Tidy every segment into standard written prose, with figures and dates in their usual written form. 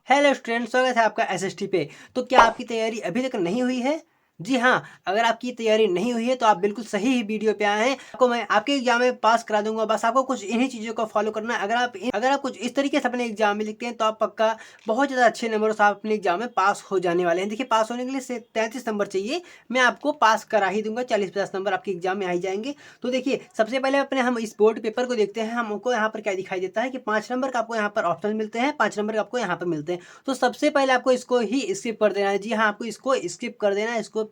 Hello student, स्वागत है आपका एसएसटी पे। तो क्या आपकी तैयारी अभी तक नहीं हुई है? जी हाँ, अगर आपकी तैयारी नहीं हुई है तो आप बिल्कुल सही ही वीडियो पे आए हैं। आपको मैं आपके एग्जाम में पास करा दूंगा। बस आपको कुछ इन्हीं चीज़ों को फॉलो करना है। अगर आप कुछ इस तरीके से अपने एग्जाम में लिखते हैं तो आप पक्का बहुत ज़्यादा अच्छे नंबरों से आप अपने एग्जाम में पास हो जाने वाले हैं। देखिए, पास होने के लिए 33 नंबर चाहिए। मैं आपको पास करा ही दूंगा। 40-50 नंबर आपके एग्जाम में आ ही जाएंगे। तो देखिए, सबसे पहले अपने हम इस बोर्ड पेपर को देखते हैं। हमको यहाँ पर क्या दिखाई देता है कि 5 नंबर का आपको यहाँ पर ऑप्शन मिलते हैं, 5 नंबर का आपको यहाँ पर मिलते हैं। तो सबसे पहले आपको इसको ही स्किप कर देना है। जी हाँ, आपको इसको स्किप कर देना है।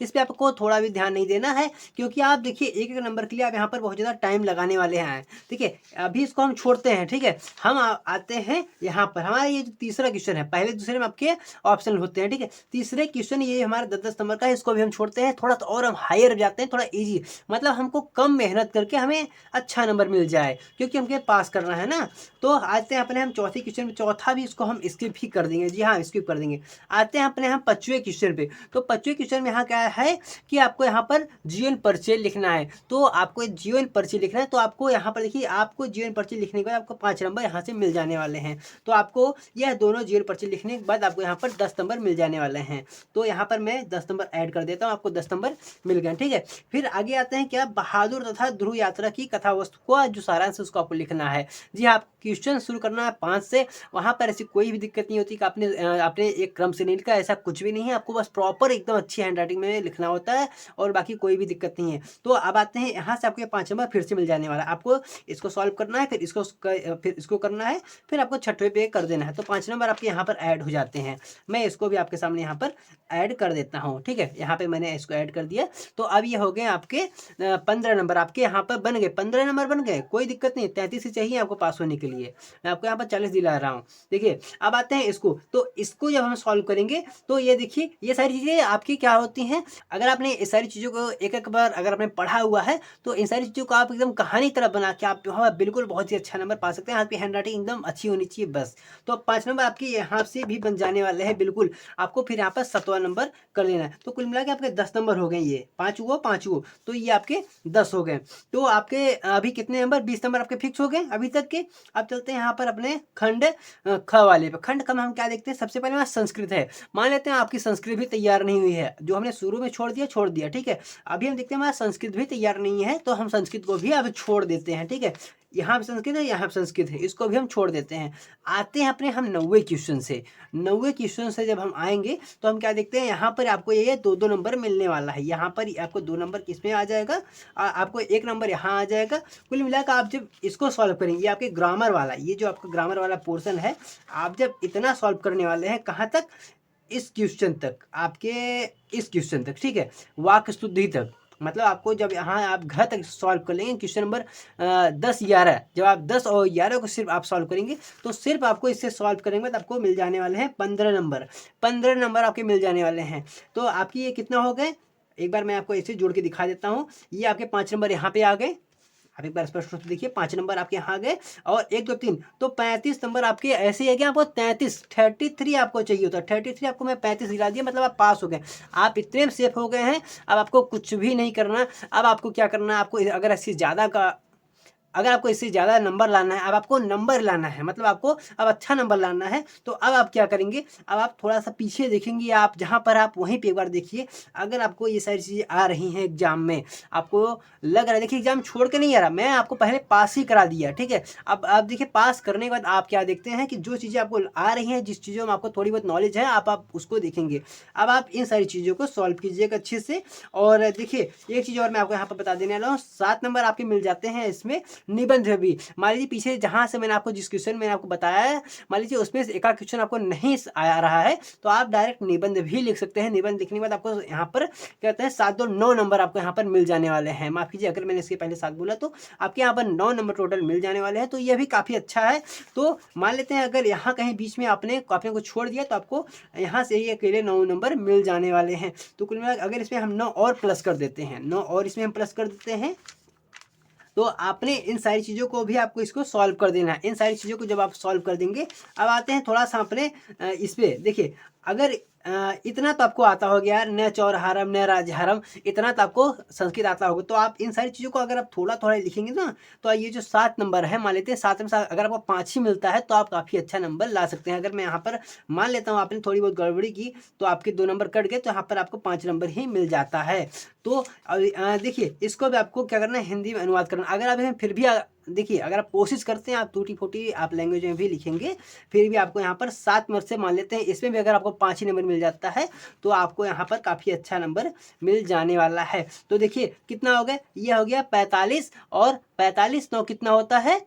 इस पे आपको थोड़ा भी ध्यान नहीं देना है, क्योंकि आप देखिए एक एक नंबर के लिए आप यहाँ पर बहुत ज़्यादा टाइम लगाने वाले हैं। देखिए, अभी इसको हम छोड़ते हैं, ठीक है। हम आते हैं यहाँ पर। हमारा ये जो तीसरा क्वेश्चन है, पहले दूसरे में आपके ऑप्शन होते हैं, ठीक है। तीसरे क्वेश्चन ये हमारा 10-10 नंबर का है, इसको भी हम छोड़ते हैं। थोड़ा सा और हम हायर जाते हैं, थोड़ा ईजी, मतलब हमको कम मेहनत करके हमें अच्छा नंबर मिल जाए, क्योंकि हमके पास करना है ना। तो आते हैं अपने हम चौथे क्वेश्चन में। चौथा भी इसको हम स्किप ही कर देंगे। जी हाँ, स्किप कर देंगे। आते हैं अपने हम 5वें क्वेश्चन पे। तो 5वें क्वेश्चन में यहाँ क्या है कि आपको यहाँ पर जीवन परिचय लिखना है। तो आपको जीवन परिचय लिखना है, तो आपको यहाँ पर देखिए, आपको जीवन परिचय लिखने के बाद आपको 5 नंबर यहाँ से मिल जाने वाले हैं। तो आपको यह दोनों जीवन परिचय लिखने के बाद आपको यहाँ पर 10 नंबर मिल जाने वाले हैं। तो यहाँ पर मैं 10 नंबर ऐड कर देता हूँ, आपको 10 नंबर मिल गए, ठीक है। फिर आगे आते हैं क्या, बहादुर तथा ध्रुव यात्रा की कथा वस्तु को जो सारांश उसको आपको लिखना है। जी हाँ, क्वेश्चन शुरू करना है 5 से। वहाँ पर ऐसी कोई भी दिक्कत नहीं होती कि आपने एक क्रम से नहीं लिखा, ऐसा कुछ भी नहीं है। आपको बस प्रॉपर एकदम अच्छी हैंडराइटिंग में लिखना होता है और बाकी कोई भी दिक्कत नहीं है। तो अब आते हैं यहाँ से, आपके 5 नंबर फिर से मिल जाने वाला है। आपको इसको सॉल्व करना है, फिर इसको करना है, फिर आपको 6वें पे कर देना है। तो 5 नंबर आपके यहाँ पर ऐड हो जाते हैं। मैं इसको भी आपके सामने यहाँ पर ऐड कर देता हूँ, ठीक है। यहाँ पे मैंने इसको ऐड कर दिया। तो अब ये हो गए आपके 15 नंबर आपके यहाँ पर बन गए। 15 नंबर बन गए, कोई दिक्कत नहीं। 33 ही चाहिए आपको पास होने के लिए। मैं आपको यहाँ पर 40 दिला रहा हूँ। देखिए, अब आते हैं इसको। तो इसको जब हम सॉल्व करेंगे तो ये देखिए, ये सारी चीज़ें आपकी क्या होती हैं। अगर आपने इस सारी चीज़ों को एक एक बार अगर आपने पढ़ा हुआ है तो इन सारी चीज़ों को आप एकदम कहानी तरह बना के आप वहाँ बिल्कुल बहुत ही अच्छा नंबर पा सकते हैं। आपकी हैंडराइटिंग एकदम अच्छी होनी चाहिए बस। तो 5 नंबर आपके यहाँ से भी बन जाने वाले हैं बिल्कुल। आपको फिर यहाँ पर 7वां नंबर कर लेना है। तो कुल मिला के आपके 10 नंबर हो गए। ये 5 हुआ, 5 हुआ, तो ये आपके 10 हो गए। तो आपके अभी कितने नंबर, 20 नंबर आपके फिक्स हो गए अभी तक के। अब चलते हैं यहाँ पर अपने खंड ख वाले पे। खंड ख में हम क्या देखते हैं, सबसे पहले हमारा संस्कृत है। मान लेते हैं आपकी संस्कृत भी तैयार नहीं हुई है, जो हमने शुरू में छोड़ दिया, ठीक है। अभी हम देखते हैं हमारा संस्कृत भी तैयार नहीं है, तो हम संस्कृत को भी अब छोड़ देते हैं, ठीक है। यहाँ पे संस्कृत है, यहाँ पे संस्कृत है, इसको भी हम छोड़ देते हैं। आते हैं अपने हम 9वें क्वेश्चन से। 9वें क्वेश्चन से जब हम आएंगे तो हम क्या देखते हैं, यहाँ पर आपको ये 2-2 नंबर मिलने वाला है। यहाँ पर आपको 2 नंबर किसमें आ जाएगा, आपको 1 नंबर यहाँ आ जाएगा। कुल मिलाकर आप जब इसको सॉल्व करेंगे, ये आपके ग्रामर वाला, ये जो आपका ग्रामर वाला पोर्शन है, आप जब इतना सॉल्व करने वाले हैं, कहाँ तक, इस क्वेश्चन तक, आपके इस क्वेश्चन तक, ठीक है, वाक्य शुद्धि तक। मतलब आपको जब यहाँ आप घर तक सॉल्व कर लेंगे क्वेश्चन नंबर 10-11, जब आप 10 और 11 को सिर्फ आप सॉल्व करेंगे तो सिर्फ आपको इससे सॉल्व करेंगे तो आपको मिल जाने वाले हैं 15 नंबर। 15 नंबर आपके मिल जाने वाले हैं। तो आपकी ये कितना हो गए, एक बार मैं आपको ऐसे जोड़ के दिखा देता हूँ। ये आपके 5 नंबर यहाँ पे आ गए। आप एक बार स्पष्ट रूप से देखिए, 5 नंबर आपके यहाँ आ गए और 1 2 3, तो 35 नंबर आपके ऐसे ही है कि आपको 33 आपको चाहिए होता है। 33 आपको मैं 35 दिला दिया, मतलब आप पास हो गए। आप इतने में सेफ हो गए हैं। अब आपको कुछ भी नहीं करना। अब आपको क्या करना है, आपको अगर इससे ज़्यादा का, अगर आपको इससे ज़्यादा नंबर लाना है, अब आपको नंबर लाना है, मतलब आपको अब अच्छा नंबर लाना है, तो अब आप क्या करेंगे, अब आप थोड़ा सा पीछे देखेंगे, आप जहाँ पर आप वहीं पे एक बार देखिए। अगर आपको ये सारी चीज़ें आ रही हैं एग्जाम में, आपको लग रहा है, देखिए एग्जाम छोड़ के नहीं आ रहा, मैं आपको पहले पास ही करा दिया, ठीक है। अब आप देखिए, पास करने के बाद आप क्या देखते हैं कि जो चीज़ें आपको आ रही हैं, जिस चीज़ों में आपको थोड़ी बहुत नॉलेज है, आप उसको देखेंगे। अब आप इन सारी चीज़ों को सॉल्व कीजिएगा अच्छे से। और देखिए, एक चीज़ और मैं आपको यहाँ पर बता देने वाला हूँ, 7 नंबर आपके मिल जाते हैं इसमें निबंध भी। मान लीजिए पीछे जहाँ से मैंने आपको जिस क्वेश्चन मैंने आपको बताया है, मान लीजिए उसमें से एक क्वेश्चन आपको नहीं आ रहा है, तो आप डायरेक्ट निबंध भी लिख सकते हैं। निबंध लिखने के बाद आपको यहाँ पर कहते हैं 7 2 9 नंबर आपको यहाँ पर मिल जाने वाले हैं। माफ कीजिए, अगर मैंने इसके पहले 7 बोला तो आपके यहाँ पर 9 नंबर टोटल मिल जाने वाले हैं। तो यह भी काफ़ी अच्छा है। तो मान लेते हैं अगर यहाँ कहीं बीच में आपने को छोड़ दिया, तो आपको यहाँ से ही अकेले 9 नंबर मिल जाने वाले हैं। तो कुल मिलाकर अगर इसमें हम 9 और प्लस कर देते हैं, 9 और इसमें हम प्लस कर देते हैं, तो आपने इन सारी चीज़ों को भी आपको इसको सॉल्व कर देना है। इन सारी चीज़ों को जब आप सॉल्व कर देंगे, अब आते हैं थोड़ा सा अपने इस पे देखिए। अगर इतना तो आपको आता हो गया, न चौरहारम न राजहारम, इतना तो आपको संस्कृत आता होगा। तो आप इन सारी चीज़ों को अगर आप थोड़ा-थोड़ा लिखेंगे ना, तो ये जो 7 नंबर है, मान लेते हैं 7 में से अगर आपको 5 ही मिलता है, तो आप काफ़ी अच्छा नंबर ला सकते हैं। अगर मैं यहाँ पर मान लेता हूँ आपने थोड़ी बहुत गड़बड़ी की, तो आपके 2 नंबर कट गए, तो यहाँ पर आपको 5 नंबर ही मिल जाता है। तो देखिए, इसको भी आपको क्या करना है, हिंदी में अनुवाद करना। अगर आप इसमें फिर भी देखिए, अगर आप कोशिश करते हैं, आप टूटी-फूटी आप लैंग्वेज में भी लिखेंगे, फिर भी आपको यहाँ पर 7 में से मान लेते हैं, इसमें भी अगर आपको 5 ही नंबर मिल जाता है, तो आपको यहाँ पर काफ़ी अच्छा नंबर मिल जाने वाला है। तो देखिए कितना हो गया, ये हो गया 45 और 45 9 कितना होता है,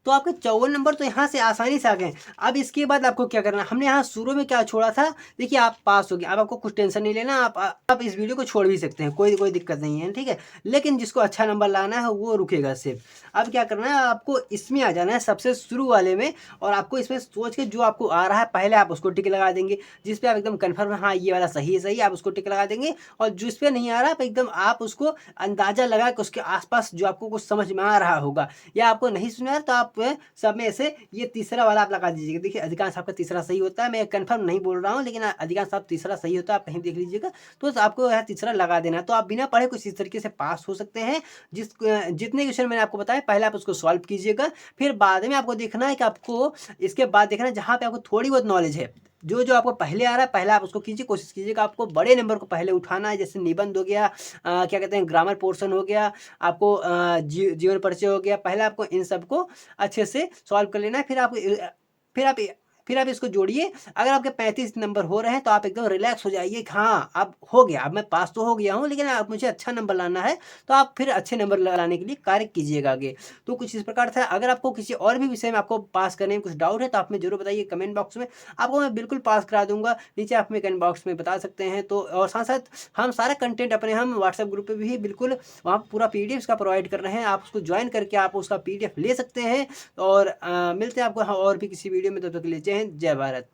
तो आपके 54 नंबर तो यहाँ से आसानी से आ गए। अब इसके बाद आपको क्या करना है, हमने यहाँ शुरू में क्या छोड़ा था, देखिए आप पास हो गए, अब आपको कुछ टेंशन नहीं लेना, आप इस वीडियो को छोड़ भी सकते हैं, कोई दिक्कत नहीं है, ठीक है। लेकिन जिसको अच्छा नंबर लाना है वो रुकेगा सिर्फ। अब क्या करना है, आपको इसमें आ जाना है सबसे शुरू वाले में, और आपको इसमें सोच के जो आपको आ रहा है पहले आप उसको टिक लगा देंगे, जिस पे आप एकदम कन्फर्म है हाँ ये वाला सही है, सही आप उसको टिक लगा देंगे। और जिस पे नहीं आ रहा आप एकदम आप उसको अंदाजा लगा के उसके आसपास जो आपको कुछ समझ में आ रहा होगा, या आपको नहीं सुना है, तो आप सब में से ये तीसरा वाला आप लगा दीजिएगा। देखिए अधिकांश आपका तीसरा सही होता है, मैं कंफर्म नहीं बोल रहा हूँ, लेकिन अधिकांश आप तीसरा सही होता है, आप कहीं देख लीजिएगा, तो आपको यह तीसरा लगा देना है। तो आप बिना पढ़े कुछ इस तरीके से पास हो सकते हैं। जितने क्वेश्चन मैंने आपको बताया पहले आप उसको सॉल्व कीजिएगा, फिर बाद में आपको देखना है कि आपको इसके बाद देखना है जहाँ पे आपको थोड़ी बहुत नॉलेज है, जो आपको पहले आ रहा है पहले आप उसको कीजिए, कोशिश कीजिएगा आपको बड़े नंबर को पहले उठाना है। जैसे निबंध हो गया, क्या कहते हैं ग्रामर पोर्शन हो गया, आपको जीवन परिचय हो गया, पहले आपको इन सबको अच्छे से सॉल्व कर लेना है। फिर आप फिर आप इसको जोड़िए। अगर आपके 35 नंबर हो रहे हैं तो आप एकदम रिलैक्स हो जाइए कि हाँ अब हो गया, अब मैं पास तो हो गया हूँ, लेकिन अब मुझे अच्छा नंबर लाना है, तो आप फिर अच्छे नंबर लाने के लिए कार्य कीजिएगा आगे। तो कुछ इस प्रकार था। अगर आपको किसी और भी विषय में आपको पास करने में कुछ डाउट है तो आप हमें जरूर बताइए कमेंट बॉक्स में, आपको मैं बिल्कुल पास करा दूंगा। नीचे आप हमें कमेंट बॉक्स में बता सकते हैं। तो और साथ साथ हम सारा कंटेंट अपने हम व्हाट्सएप ग्रुप पे भी बिल्कुल वहाँ पूरा PDF का प्रोवाइड कर रहे हैं, आप उसको ज्वाइन करके आप उसका PDF ले सकते हैं। और मिलते हैं आपको और भी किसी वीडियो में, तब तक के लिए जय हिंद जय भारत।